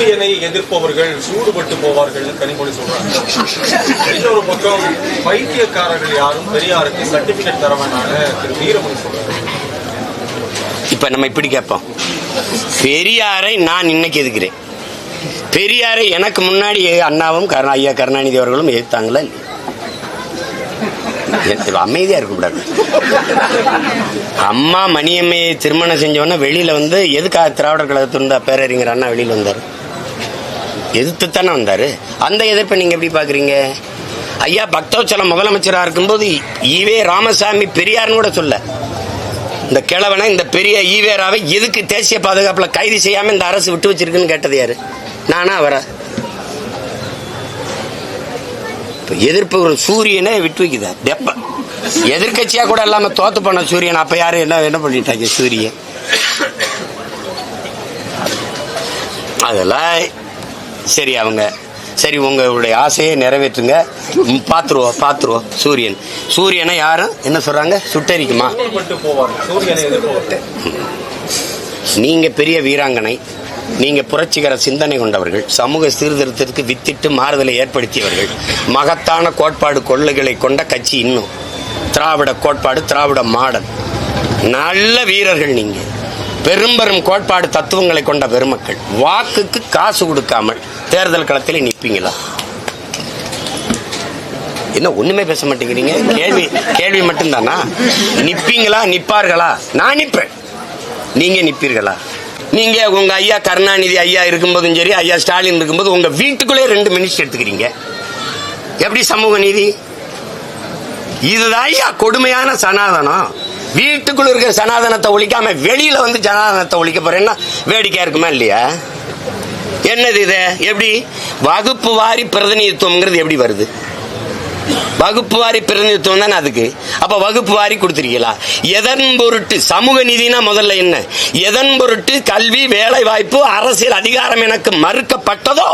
சூரியனை எதிர்ப்பவர்கள் சூடுபட்டு போவார்கள் கனிமொழி சொல்றாங்க. இன்னொரு பக்கம் வைத்தியக்காரர்கள் யாரும் பெரியாருக்கு சர்டிபிகேட் தர வேண்டாம்னு திரு வீரமணி சொல்றாரு. இப்ப நம்ம இப்படி கேட்போம், பெரியாரை நான் இன்னைக்கு எதுக்கிறேன், பெரியாரை எனக்கு முன்னாடி அண்ணாவும் ஐயா கருணாநிதி அவர்களும் எதிர்த்தாங்களா? அமைதியா இருக்கக்கூடாது. அம்மா மணியம்மையை திருமணம் செஞ்சவொன்னா வெளியில வந்து எதுக்காக திராவிடர் கழகத்திருந்த பேரறிஞர் அண்ணா வெளியில வந்தாரு? எதிர்த்து தானே வந்தாரு. அந்த எதிர்ப்பை நீங்க எப்படி பாக்குறீங்க? ஐயா பக்தவச்சலம் முதலமைச்சராக இருக்கும்போது ஈவே ராமசாமி பெரியார்னு கூட சொல்ல, இந்த கிழவனை இந்த பெரிய ஈவேராவை எதுக்கு தேசிய பாதுகாப்புல கைது செய்யாம இந்த அரசு விட்டு வச்சிருக்குன்னு கேட்டது யாரு? நானா அவர? எதிர்ப்பு ஒரு சூரியனை விட்டு வைக்குது. எதிர்கட்சியா கூட இல்லாம தோத்து போன சூரியன் அப்ப யாரு என்ன பண்ணிட்டாங்க? சூரியன் அதெல்லாம் சரி. அவங்க சரி, உங்களுடைய ஆசையை நிறைவேற்றுங்க, பாத்துருவோம். சூரியனை யாரும் என்ன சொல்றாங்க? சுட்டரிக்குமா? நீங்க பெரிய வீராங்கனை, நீங்க புரட்சிகர சிந்தனை கொண்டவர்கள், சமூக சீர்திருத்தத்திற்கு வித்திட்டு மாறுதலை ஏற்படுத்தியவர்கள், மகத்தான கோட்பாடு கொள்கைகளை கொண்ட கட்சி. இன்னும் திராவிட கோட்பாடு, திராவிட மாடல், நல்ல வீரர்கள். நீங்க பெரும்பெரும் கோட்பாடு தத்துவங்களை கொண்ட பெருமக்கள். வாக்குக்கு காசு கொடுக்காமல் தேர்தல் களத்தில் நிற்பீங்களா? என்ன ஒண்ணுமே பேச மாட்டேங்கிறீங்க? கேள்வி மட்டும்தானா? நிப்பீங்களா? நிப்பார்களா? நான் நிப்பேன். நீங்க நிப்பீர்களா? நீங்க உங்க ஐயா கருணாநிதி ஐயா இருக்கும்போதும் சரி, ஐயா ஸ்டாலின் இருக்கும்போது உங்க வீட்டுக்குள்ளே 2 மினிஸ்டர் எடுத்துக்கிறீங்க. எப்படி சமூக நீதி? இதுதான் ஐயா கொடுமையான சனாதனம். வீட்டுக்குள்ள இருக்கிற சனாதனத்தை ஒழிக்காம வெளியில வந்து சனாதனத்தை ஒழிக்க போறேன்னா வேடிக்கையா இருக்குமா இல்லையா? என்னது இது? எப்படி வகுப்பு வாரி பிரதிநிதித்துவம்ங்கிறது எப்படி வருது? வகுப்பு வாரி பிரதிநிதித்துவம் தானே அதுக்கு. அப்ப வகுப்பு வாரி கொடுத்திருக்கீங்களா? எதன் பொருட்டு சமூக நீதினா முதல்ல என்ன? எதன் பொருட்டு கல்வி, வேலை வாய்ப்பு, அரசியல் அதிகாரம் எனக்கு மறுக்கப்பட்டதோ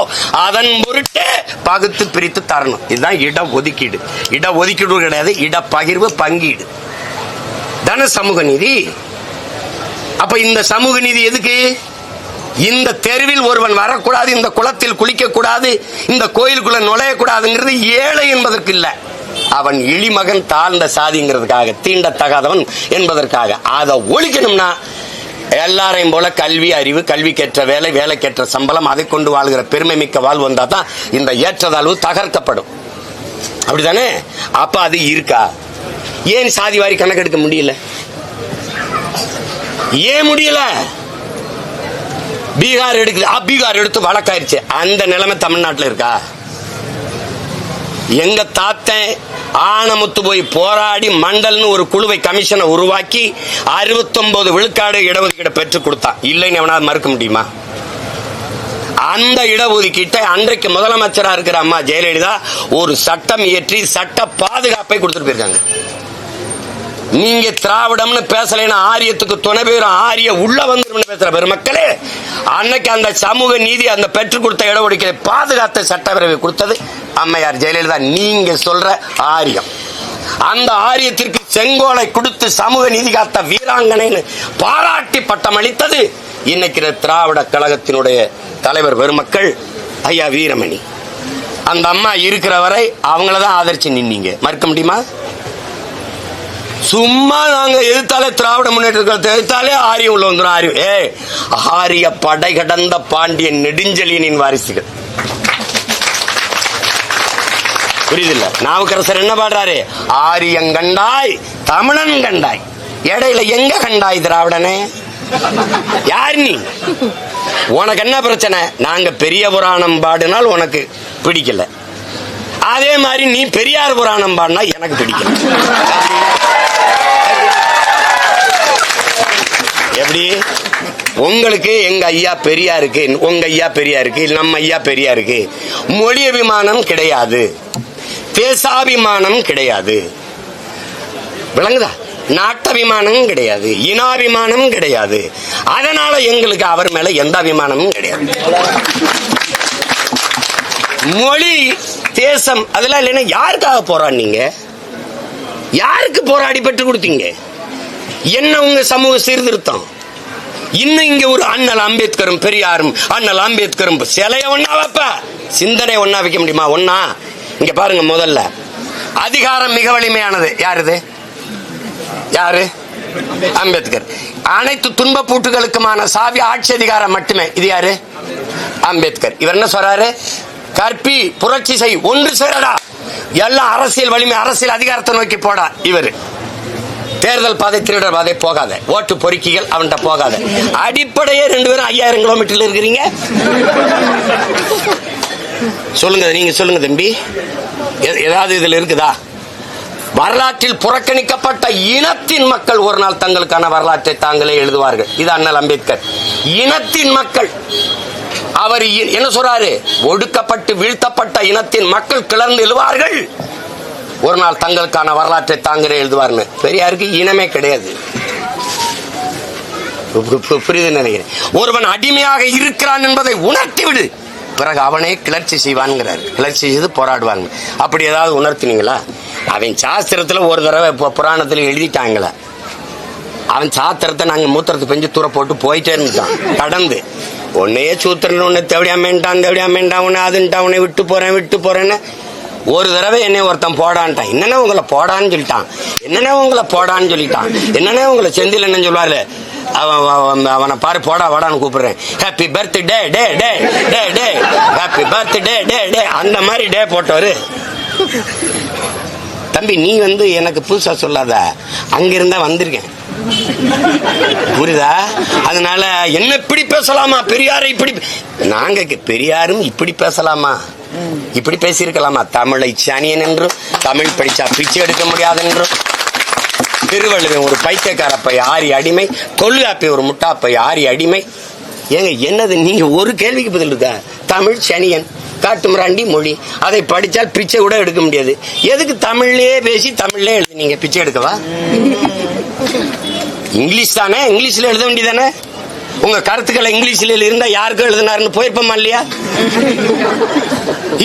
அதன் பொருட்டே பகுத்து பிரித்து தரணும். இதுதான் இட ஒதுக்கீடு. இட ஒதுக்கீடு கிடையாது, இட பகிர்வு, பங்கீடு தானே சமூக நீதி. அப்ப இந்த சமூக நீதி எதுக்கு? இந்த தெருவில் ஒருவன் வரக்கூடாது, இந்த குளத்தில் குளிக்க கூடாது, இந்த கோயிலுக்குள்ள நுழையக்கூடாதுங்கிறது ஏழை என்பதற்கு இல்ல, அவன் இழிமகன், தாழ்ந்த சாதிங்கிறதுக்காக, தீண்டத்தகாதவன் என்பதற்காக. அதை ஒழிக்கணும்னா எல்லாரையும் போல கல்வி, அறிவு, கல்விக்கேற்ற வேலை, வேலைக்கேற்ற சம்பளம், அதை கொண்டு வாழ்கிற பெருமை மிக்க வாழ்வு வந்தா தான் இந்த ஏற்றதாழ்வு தகர்க்கப்படும். அப்படித்தானே? அப்ப அது இருக்கா? ஏன் சாதி வாரி கணக்கெடுக்க முடியல? ஏன் முடியல? பீகார் எடுக்குது, பீகார் எடுத்து வழக்காயிருச்சு. அந்த நிலைமை தமிழ்நாட்டில் இருக்கா? எங்க தாத்தன் ஆனமுத்து போய் போராடி மண்டல்னு ஒரு குழுவை, கமிஷனை உருவாக்கி 69 விழுக்காடு இடஒதுக்கீடு பெற்றுக் கொடுத்தான். இல்லைன்னு எவனாவது மறுக்க முடியுமா? அந்த இடஒதுக்கீட்டை அன்றைக்கு முதலமைச்சரா இருக்கிற அம்மா ஜெயலலிதா ஒரு சட்டம் இயற்றி சட்ட பாதுகாப்பை கொடுத்துட்டு போயிருக்காங்க. நீங்க திராவிடம்னு பேசலைன்னா ஆரியத்துக்கு துணை பெறும், ஆரிய உள்ள வந்து பேசுற பெருமக்களே, அன்னைக்கு அந்த சமூக நீதி, அந்த பெற்றுக் கொடுத்த இடஒதுக்கீட்டை பாதுகாத்த சட்டப்பேரவை கொடுத்தது அம்மையார் ஜெயலலிதா. நீங்க சொல்ற ஆரியம், அந்த ஆரியத்திற்கு செங்கோலை கொடுத்து சமூக நீதி காத்த வீராங்கனைன்னு பாராட்டி பட்டம் அளித்தது இன்னைக்கு திராவிட கழகத்தினுடைய தலைவர் பெருமக்கள் ஐயா வீரமணி. அந்த அம்மா இருக்கிற வரை அவங்களதான் ஆதரிச்சு நின்னீங்க. மறுக்க முடியுமா? சும்மா நாங்க எதிர்த்தாலே திராவிட முன்னேற்ற கழகத்தை எதிர்த்தாலே ஆரியம் உள்ள வந்துடும். ஆரிய படை கடந்த பாண்டியன் நெடுஞ்செழியனின் வாரிசுகள். புரியுதில்ல? நாவுக்கரசர் என்ன பாடுறாரு? ஆரியம் கண்டாய், தமிழன் கண்டாய், இடையில எங்க கண்டாய் திராவிடனே? யார் நீ? உனக்கு என்ன பிரச்சனை? நாங்க பெரிய புராணம் பாடினால் உனக்கு பிடிக்கல, அதே மாதிரி நீ பெரியார் புராணம் பாடினா எனக்கு பிடிக்கல. எப்படி? உங்களுக்கு எங்க ஐயா பெரியாருக்கு, உங்க ஐயா பெரியாருக்கு, நம்ம ஐயா பெரியாருக்கு மொழி அபிமானம் கிடையாது, தேசாபிமானம் கிடையாது. விளங்குதா? நாட்டபிமானம் கிடையாது, இனாபிமானம் கிடையாது. அதனால எங்களுக்கு அவர் மேல எந்த அபிமானமும் கிடையாது. மொழி, தேசம் அதெல்லாம் இல்லைன்னா யாருக்காக போராடினீங்க? யாருக்கு போராடி பெற்று கொடுத்தீங்க? என்ன உங்க சமூக சீர்திருத்தம்? இன்னும் இங்க ஒரு அண்ணல் அம்பேத்கரும் பெரியாரும் அண்ணல் அம்பேத்கரும் சிலைய ஒன்னா வைப்ப, சிந்தனை ஒன்னா வைக்க முடியுமா? ஒன்னா. இங்க பாருங்க, முதல்ல அதிகாரம் மிக வலிமையானது யாருது? யாரு? அம்பேத்கர். அனைத்து துன்ப பூட்டுகளுக்குமான சாவி ஆட்சி அதிகாரம் மட்டுமே. இது யாரு? அம்பேத்கர். இவர் என்ன சொல்றாரு? கற்பி, புரட்சி செய், ஒன்று சேரடா, எல்லாம் அரசியல் வலிமை, அரசியல் அதிகாரத்தை நோக்கி போடா. இவரு தேர்தல் பாதை, திருடர் பாதை போகாத, ஓட்டு பொறுக்கிகள் அவன்கிட்ட போகாத. அடிப்படையே 2 பேரும் 5000 கிலோமீட்டர்ல இருக்கிறீங்க. சொல்லுங்க, நீங்க சொல்லுங்க தம்பி, ஏதாவது இதுல இருக்குதா? வரலாற்றில் புறக்கணிக்கப்பட்ட இனத்தின் மக்கள் ஒரு நாள் தங்களுக்கான வரலாற்றை தாங்களே எழுதுவார்கள். இது அண்ணல் அம்பேத்கர். இனத்தின் மக்கள். அவர் என்ன சொல்றாரு? ஒடுக்கப்பட்டு வீழ்த்தப்பட்ட இனத்தின் மக்கள் கிளர்ந்து எழுவார்கள், ஒரு நாள் தங்களுக்கான வரலாற்றை தாங்களே எழுதுவார்னு. பெரியாருக்கு இனமே கிடையாது. புரியுது நினைக்கிறேன். ஒருவன் அடிமையாக இருக்கிறான் என்பதை உணர்த்தி விடு, பிறகு அவனே கிளர்ச்சி செய்வான்ங்கிறாரு. கிளர்ச்சி செய்து போராடுவாங்க. அப்படி ஏதாவது உணர்த்தினீங்களா? அவன் சாஸ்திரத்துல ஒரு தடவை புராணத்துல எழுதிட்டாங்களா? அவன் சாத்திரத்தை நாங்க மூத்திரத்தை பெஞ்சு தூர போட்டு போயிட்டே இருந்துட்டான். கடந்து உன்னையே சூத்திரன், உன்னை தேவையாமேன்ட்டான், தேவையாமேன்ட்டான், உன்னை அதுன்ட்டான், உன்னை விட்டு போறேன்னு ஒரு தடவை என்னை ஒருத்தன் போடான்ட்டான். என்னன்னா உங்களை போடான்னு சொல்லிட்டான், என்னன்னா உங்களை போடான்னு சொல்லிட்டான், என்னன்னா உங்களை செந்தில் என்ன சொல்லுவாரு, அவனை பாரு போடா வாடான்னு கூப்பிடுறேன். ஹாப்பி பர்த்டே டே டே டே டே, ஹாப்பி பர்த்டே டே டே, அந்த மாதிரி டே போட்டவரு. தம்பி நீ எனக்கு புதுசா சொல்லாத, அங்கிருந்தா வந்திருக்கேன், புரியுதா? அதனால என்ன இப்படி பேசலாமா? பெரியாரை இப்படி நாங்க பெரியாரும் இப்படி பேசலாமா? இப்படி பேசியிருக்கலாமா? தமிழை சனியன் என்றும், தமிழ் படிச்சா பிச்சை எடுக்க முடியாது என்றும், திருவள்ளுவன் ஒரு பைத்தியக்காரப்பை 6 அடிமை, தொல்காப்பி ஒரு முட்டாப்பை 6 அடிமை. ஏங்க என்னது? நீங்க ஒரு கேள்விக்கு பதில் இருக்கா? தமிழ் சனியன், காட்டுமிராண்டி மொழி, அதை படிச்சால் பிச்சை கூட எடுக்க முடியாது. எதுக்கு தமிழ்லயே பேசி தமிழ்லயே எழுது? நீங்க பிச்சை எடுக்கவா? இங்கிலீஷ் தானே, இங்கிலீஷ்ல எழுத வேண்டியதானே? உங்க கருத்துக்களை இங்கிலீஷ்ல இருந்தா யாருக்கும் எழுதினாருன்னு போயிருப்போமா இல்லையா?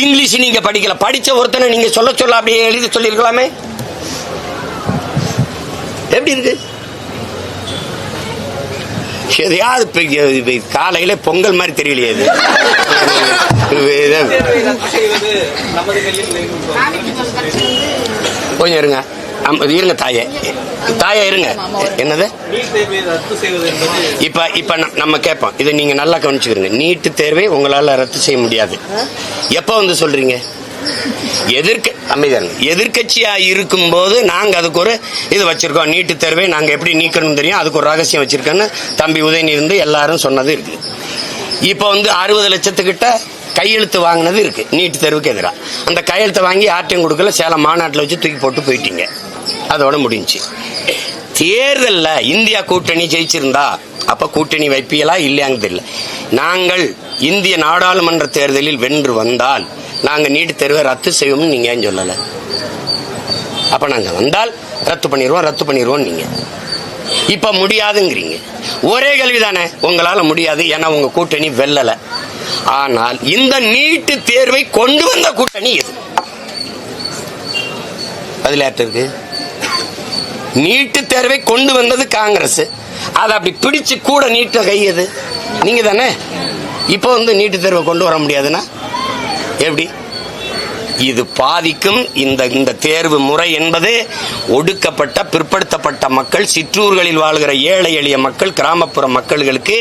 இங்கிலீஷ் நீங்க படிக்கல, படிச்ச ஒருத்தனை நீங்க சொல்ல அப்படியே எழுதி சொல்லிருக்கலாமே. எப்படி இருக்கு? எதையாவது காலையில பொங்கல் மாதிரி தெரியலையே இது. கொஞ்சம் இருங்க, இருங்க தாயே இருங்க. என்னது? இப்ப நம்ம கேட்போம், இதை நீங்க நல்லா கவனிச்சுக்கிறீங்க. நீட்டு தேர்வை உங்களால ரத்து செய்ய முடியாது. எப்ப சொல்றீங்க? எதிர்கட்சியா இருக்கும் போது நாங்க அதுக்கு ஒரு இது வச்சிருக்கோம். நீட்டு தேர்வை நாங்க எப்படி நீக்கணும் தெரியும், அதுக்கு ஒரு ரகசியம் வச்சிருக்கோன்னு தம்பி உதயநிதி எல்லாரும் சொன்னது இருக்கு. இப்ப 60 லட்சத்துக்கிட்ட கையெழுத்து வாங்கினது இருக்கு நீட்டு தேர்வுக்கு எதிராக. அந்த கையெழுத்தை வாங்கி ஆர்டிஎம் கொடுக்கல, சேலம் மாநாட்டில் வச்சு தூக்கி போட்டு போயிட்டீங்க. அதோட முடிஞ்சு. தேர்தல்ல இந்தியா கூட்டணி ஜெயிச்சிருந்தா அப்ப கூட்டணி வைப்பீங்களா இல்லையான்னு தெரியல. நாங்கள் இந்திய நாடாளுமன்ற தேர்தலில் வென்று வந்தால் நாங்க நீட்டு தேர்வை ரத்து செய்வோம்னு நீங்க ஏன் சொல்லல? அப்ப நாங்க வந்தால் ரத்து பண்ணிடுவோம் நீங்க. இப்ப முடியாதுங்கிறீங்க. ஒரே கேள்விதானே, உங்களால முடியாது, ஏன்னா உங்க கூட்டணி வெல்லல. ஆனால் இந்த நீட்டு தேர்வை கொண்டு வந்த கூட்டணி எது? அதுல இருக்கு. நீட்டு தேர்வை கொண்டு வந்தது காங்கிரஸ். அதை அப்படி பிடிச்சு கூட நீட்ட கையது நீங்க தானே. இப்ப நீட்டு தேர்வை கொண்டு வர முடியாதுன்னா எப்படி? இது பாதிக்கும். இந்த தேர்வு முறை என்பது ஒடுக்கப்பட்ட பிற்படுத்தப்பட்ட மக்கள், சிற்றூர்களில் வாழ்கிற ஏழை எளிய மக்கள், கிராமப்புற மக்களுக்கு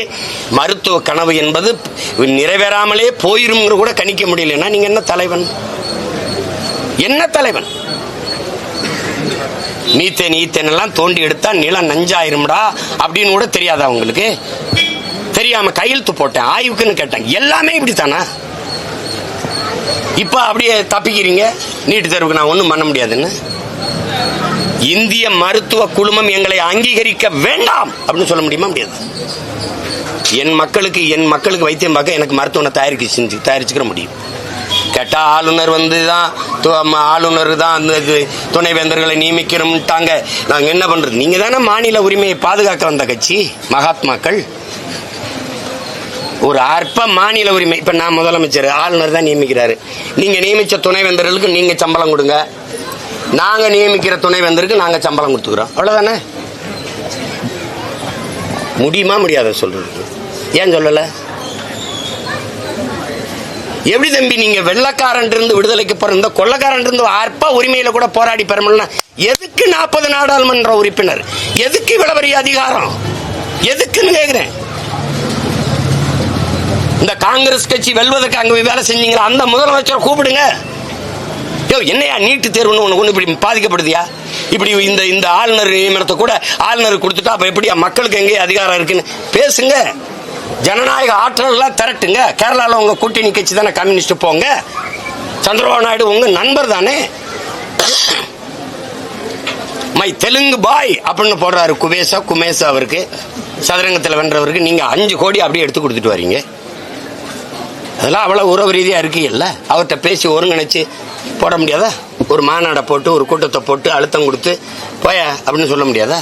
மருத்துவ கனவு என்பது நிறைவேறாமலே போயிரும் கூட கணிக்க முடியலன்னா நீங்க என்ன தலைவன்? என்ன தலைவன்? மீத்தேன் எல்லாம் தோண்டி எடுத்தா நிலம் நஞ்சாயிரும்டா அப்படின்னு கூட தெரியாதா உங்களுக்கு? தெரியாம கையெழுத்து போட்டேன், ஆய்வுக்குன்னு கேட்டேன். எல்லாமே இப்படித்தானா? இப்ப அப்படியே தப்பிக்கிறீங்க. நீட்டு தேர்வுக்கு நான் ஒண்ணும் பண்ண முடியாதுன்னு. இந்திய மருத்துவ குழுமம் எங்களை அங்கீகரிக்க வேண்டாம் அப்படின்னு சொல்ல முடியுமா? முடியாது. என் மக்களுக்கு வைத்தியம் பார்க்க எனக்கு மருத்துவனை தயாரிச்சுக்கிற முடியும். கேட்டா ஆளுநர் ஆளுநர் தான் அந்த துணைவேந்தர்களை நியமிக்கிறோம்ட்டாங்க. நாங்க என்ன பண்றது? நீங்க தானே மாநில உரிமையை பாதுகாக்க வந்த கட்சி மகாத்மாக்கள். ஒரு அற்ப மாநில உரிமை. இப்ப நான் முதலமைச்சர், ஆளுநர் தான் நியமிக்கிறாரு. நீங்க நியமிச்ச துணைவேந்தர்களுக்கு நீங்க சம்பளம் கொடுங்க, நாங்க நியமிக்கிற துணைவேந்தருக்கு நாங்க சம்பளம் கொடுத்துக்கிறோம். அவ்வளவுதானே? முடியுமா முடியாத சொல்றது? ஏன் சொல்லல? எப்படி தம்பி நீங்க வெள்ளக்காரன் இருந்து விடுதலைக்கு பிறந்த கொள்ளக்காரன் இருந்து அற்ப உரிமையில கூட போராடி பெறமுடியல, எதுக்கு 40 நாடாளுமன்ற உறுப்பினர்? எதுக்கு இவ்வளவு பெரிய அதிகாரம்? எதுக்குன்னு கேக்குறேன். இந்த காங்கிரஸ் கட்சி வெல்வதற்கு அங்க வேலை செஞ்சீங்களா, அந்த முதலமைச்சரை கூப்பிடுங்க. என்னையா நீட்டு தேர்வுன்னு ஒண்ணு இப்படி பாதிக்கப்படுதியா? இப்படி இந்த ஆளுநர் நியமனத்தை கூட ஆளுநர் கொடுத்துட்டா அப்ப எப்படியா மக்களுக்கு எங்கே அதிகாரம் இருக்குன்னு பேசுங்க. ஜனநாயக ஆற்றல் திரட்டுங்க. கேரளால உங்க கூட்டணி கட்சி தானே கம்யூனிஸ்ட், போங்க. சந்திரபாபு நாயுடு உங்க நண்பர் தானே. மை தெலுங்கு பாய் அப்படின்னு போடுறாரு குமேசா அவருக்கு, சதுரங்கத்தில் வென்றவருக்கு. நீங்க 5 கோடி அப்படியே எடுத்து கொடுத்துட்டு வரீங்க. அதெல்லாம் அவ்வளவு உறவு ரீதியா இருக்கீங்கல்ல, அவர்கிட்ட பேசி ஒருங்கிணைச்சு போட முடியாதா? ஒரு மாநாடை போட்டு ஒரு கூட்டத்தை போட்டு அழுத்தம் கொடுத்து போய அப்படின்னு சொல்ல முடியாதா?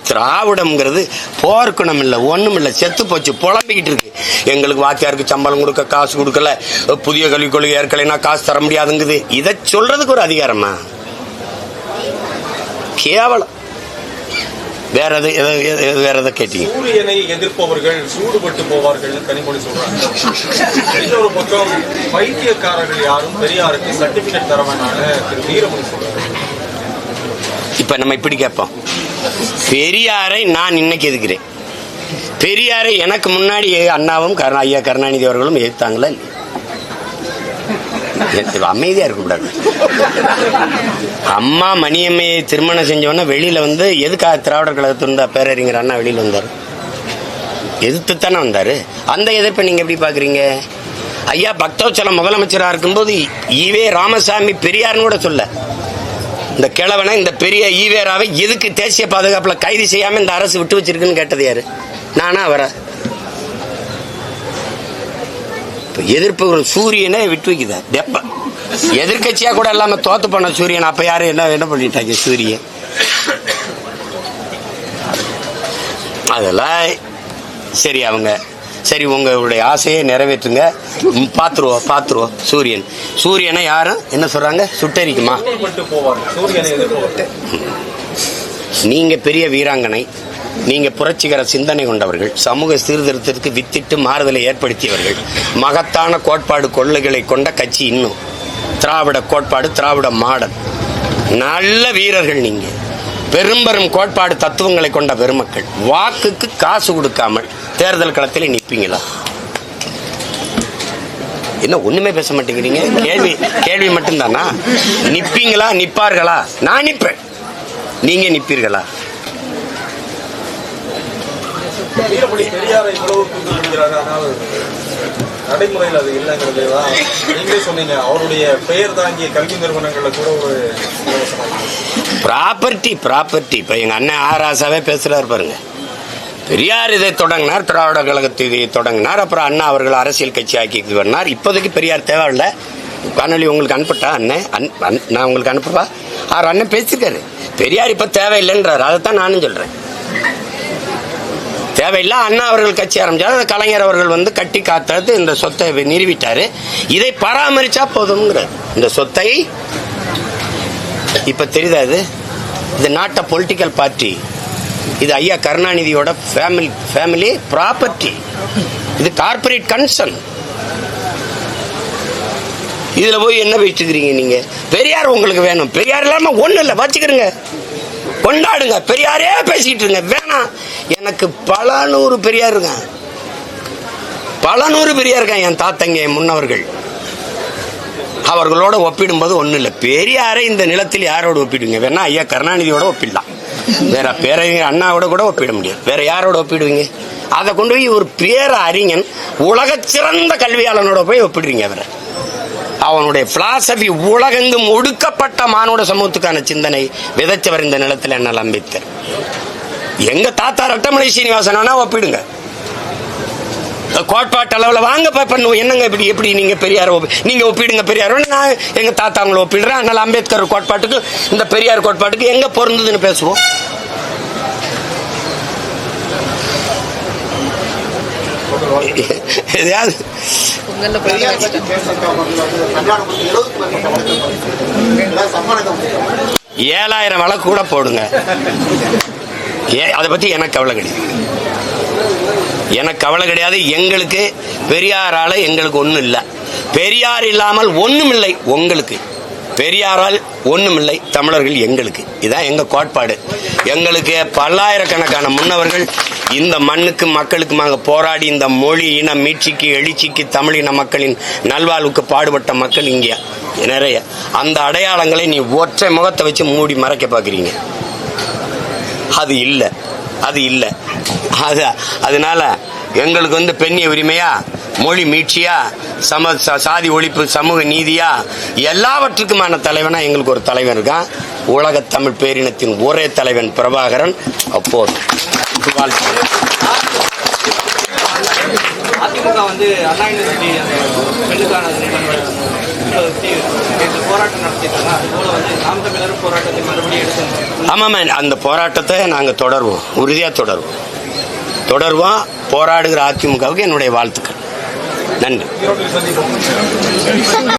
திராவிடம்ங்கிறது போர்க்குணம் இல்லை, ஒண்ணும் இல்லை, செத்து போச்சு, புலம்பிக்கிட்டு இருக்கு. எங்களுக்கு வாத்தியாருக்கு சம்பளம் கொடுக்க காசு கொடுக்கல, புதிய கல்விக் கொள்கை ஏற்கலைன்னா காசு தர முடியாதுங்குது. இதை சொல்றதுக்கு ஒரு அதிகாரமா? கேவலம். வேற எதை கேட்டீங்க? சூரியனை எதிர்ப்பவர்கள் சூடுபட்டு போவார்கள் கனிமொழி சொல்றாங்க. இன்னொரு பக்கம் பைத்தியக்காரர்கள் யாரும் பெரியாருக்கு சர்டிபிகேட் தர வேணாம்னு திரு வீரமணி சொல்றாங்க. இப்ப நம்ம இப்படி கேட்போம், பெரியாரை நான் இன்னைக்கு எதுக்கிறேன்? பெரியாரை எனக்கு முன்னாடி அண்ணாவும் ஐயா கருணாநிதி அவர்களும் எதிர்த்தாங்களா? அமைதியா இருக்கக்கூடாது. அம்மா மணியம்மையை திருமணம் செஞ்சவொன்னா வெளியில வந்து எதுக்காக திராவிடர் கழகத்திருந்தா பேரறிஞர் அண்ணா வெளியில வந்தாரு? எதிர்த்துத்தானே வந்தாரு. அந்த எதிர்ப்பை நீங்க எப்படி பாக்குறீங்க? ஐயா பக்தவச்சலம் முதலமைச்சராக இருக்கும்போது ஈவே ராமசாமி பெரியார்னு கூட சொல்ல, இந்த கிழவனை இந்த பெரிய ஈவேராவை எதுக்கு தேசிய பாதுகாப்புல கைது செய்யாம இந்த அரசு விட்டு வச்சிருக்குன்னு கேட்டது யாரு? நானா அவரா? எதிர்ப்பு சூரியனை விட்டு வைக்குதா? தெப்ப எதிர்கட்சியா கூட இல்லாம தோத்து போன சூரியன் அப்ப யாரு என்ன பண்ணிட்டாங்க? சூரியன் அதெல்லாம் சரி. அவங்க சரி, உங்களுடைய ஆசையை நிறைவேற்றுங்க, பாத்துருவோம். சூரியனை யாரும் என்ன சொல்றாங்க? சுட்டரிக்குமா? நீங்க பெரிய வீராங்கனை, நீங்க புரட்சிகர சிந்தனை கொண்டவர்கள், சமூக சீர்திருத்தத்திற்கு வித்திட்டு மாறுதலை ஏற்படுத்தியவர்கள், மகத்தான கோட்பாடு கொள்கைகளை கொண்ட கட்சி. இன்னும் திராவிட கோட்பாடு, திராவிட மாடல், நல்ல வீரர்கள். நீங்க பெரும்பெரும் கோட்பாடு தத்துவங்களை கொண்ட பெருமக்கள். வாக்குக்கு காசு கொடுக்காமல் தேர்தல் களத்தில் நிற்பீங்களா? என்ன ஒண்ணுமே பேச மாட்டேங்கிறீங்க? கேள்வி மட்டும்தானா? நிப்பீங்களா? நிப்பார்களா? நான் நிப்பேன், நீங்க நிப்பீர்களா? பெரியாரை நடைமுறையில் அது இல்லைங்கிறது தான் நீங்களே சொன்னீங்க. அவருடைய பெயர் தாங்கிய கல்வி நிறுவனங்கள்ல கூட ஒரு ப்ராப்பர்ட்டி. இப்ப எங்க அண்ணன் ஆராசாவே பேசுறாரு பாருங்க. பெரியார் இதை தொடங்கினார், திராவிட கழகத்தை இதை தொடங்கினார், அப்புறம் அண்ணா அவர்கள் அரசியல் கட்சி ஆக்கி வந்தார். இப்போதைக்கு பெரியார் தேவையில்லை. காணொலி உங்களுக்கு அனுப்பட்டா? நான் உங்களுக்கு அனுப்பவா? அவர் அண்ணன் பேசிருக்காரு, பெரியார் இப்ப தேவையில்லைன்றாரு. அதைத்தான் நானும் சொல்றேன். தேவையில்லை. அண்ணா அவர்கள் கட்சி ஆரம்பிச்சாரு, கலைஞர் அவர்கள் வந்து கட்டி காத்தது இந்த சொத்தை நிறுவிட்டாரு. இதை பராமரிச்சா போதும்ங்கிறார். இந்த சொத்தை இப்ப தெரியுதா? இது நாட் அ பொலிட்டிக்கல் பார்ட்டி, இது ஐயா கருணாநிதியோட ஃபேமிலி ப்ராப்பர்ட்டி, இது கார்பரேட் கன்சர்ன். இதுல போய் என்ன வச்சுக்கிறீங்க நீங்க? பெரியார் உங்களுக்கு வேணும், பெரியார் இல்லாம ஒண்ணு இல்லை, வச்சுக்கிறீங்க, கொண்டாடுங்க, பெரியாரே பேசிட்டு இருங்க. வேணாம், எனக்கு பல நூறு பெரியார் இருக்கான், என் தாத்தங்க, என் முன்னவர்கள். அவர்களோட ஒப்பிடும்போது ஒண்ணு இல்லை. பெரியாரை இந்த நிலத்தில் யாரோட ஒப்பிடுவீங்க? வேணா ஐயா கருணாநிதியோட ஒப்பிடலாம், வேற பேரறிஞர் அண்ணாவோட கூட ஒப்பிட முடியாது. வேற யாரோட ஒப்பிடுவீங்க? அதை கொண்டு போய் ஒரு பேர அறிஞன், உலக சிறந்த கல்வியாளனோட போய் ஒப்பிடுறீங்க. வேற அவனுடைய பிலாசபி உலகெங்கும் ஒடுக்கப்பட்ட மானுட சமூகத்துக்கான சிந்தனை விதைச்சவர் இந்த நிலத்தில் என்ன அம்பேத்கர். எங்க தாத்தா ரட்டமலை சீனிவாசனா ஒப்பிடுங்க, கோட்பாட்டு அளவுல வாங்க பண்ணுவோம். என்னங்க எப்படி நீங்க பெரியார் நீங்க ஒப்பிடுங்க பெரியார், நான் எங்க தாத்தா அவங்களை ஒப்பிடுறேன். அதனால அம்பேத்கர் கோட்பாட்டுக்கு இந்த பெரியார் கோட்பாட்டுக்கு எங்க பொருந்ததுன்னு பேசுவோம். எதையாவது 7000 வழக்கு கூட போடுங்க, அதை பத்தி எனக்கு கவலை கிடையாது. எனக்கு கவலை கிடையாது. எங்களுக்கு பெரியாரால எங்களுக்கு ஒண்ணும் இல்லை. பெரியார் இல்லாமல் ஒண்ணும் இல்லை உங்களுக்கு. பெரியாரால் ஒண்ணும் இல்லை தமிழர்கள் எங்களுக்கு. இதான் எங்க கோட்பாடு. எங்களுக்கு பல்லாயிரக்கணக்கான முன்னவர்கள் இந்த மண்ணுக்கு மக்களுக்குமாக போராடி இந்த மொழி இன மீட்சிக்கு எழுச்சிக்கு தமிழின மக்களின் நல்வாழ்வுக்கு பாடுபட்ட மக்கள் இங்கே நிறைய. அந்த அடையாளங்களை நீ ஒற்றை முகத்தை வச்சு மூடி மறைக்க பாக்குறீங்க. அது இல்லை, அது இல்லை. அதனால எங்களுக்கு பெண்ணிய உரிமையா, மொழி மீட்சியா, சாதி ஒழிப்பு, சமூக நீதியா, எல்லாவற்றுக்குமான தலைவனா எங்களுக்கு ஒரு தலைவன் இருக்கான். உலக தமிழ் பேரினத்தின் ஒரே தலைவன் பிரபாகரன். அப்போது அதிமுக அண்ணா யூனிவர்சிட்டி பெண்ணுக்கான போராட்டம் நடத்திட்டாங்க. அதுபோல நாம் தமிழர் போராட்டத்தை மறுபடியும் எடுக்கணும். ஆமாம், அந்த போராட்டத்தை நாங்கள் தொடருவோம், உறுதியாக தொடருவோம். போராடுகிற அதிமுகவுக்கு என்னுடைய வாழ்த்துக்கள். நன்றி.